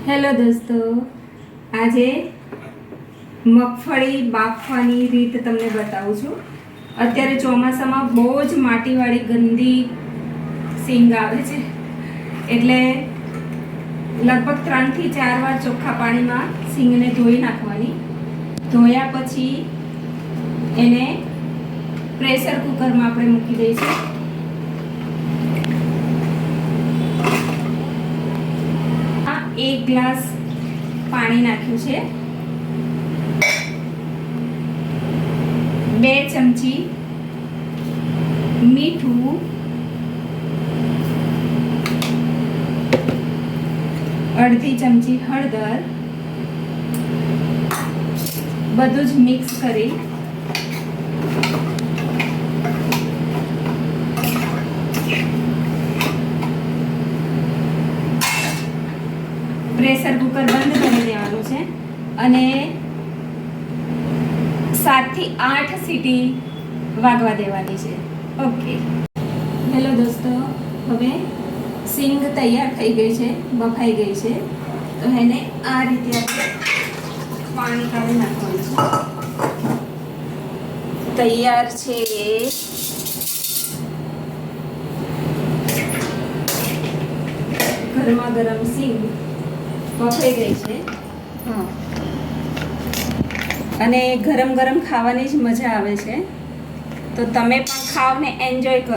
Hello દોસ્તો, આજે મગફળી બાફવાની રીત તમને બતાવું છું. અત્યારે ચોમાસામાં બહુ જ માટીવાળી ગંદી સીંગ આવે છે, એટલે લગભગ 3 થી 4 વાર ચોખ્ખા પાણીમાં સીંગને ધોઈ નાખવાની. ધોયા પછી એને પ્રેશર કુકરમાં આપણે મૂકી દઈશું. એક ગ્લાસ પાણી નાખ્યું છે, 2 ચમચી મીઠું, અડધી ચમચી હળદર, બધું જ મિક્સ કરી પ્રેશર કુકર બંધ કરી દેવાનું છે અને 7 થી 8 સીટી વાગવા દેવાની છે. ઓકે, હેલો દોસ્તો, હવે સીંગ તૈયાર થઈ ગઈ છે, બફાઈ ગઈ છે. તો એને આ રીતે આપણે પાણી કાઢી નાખવાનું છે. તૈયાર છે ગરમા ગરમ સીંગ બફાઈ ગઈ છે. અને ગરમ ગરમ ખાવાની જ મજા આવે છે. તો તમે પણ ખાઓ ને એન્જોય કરો.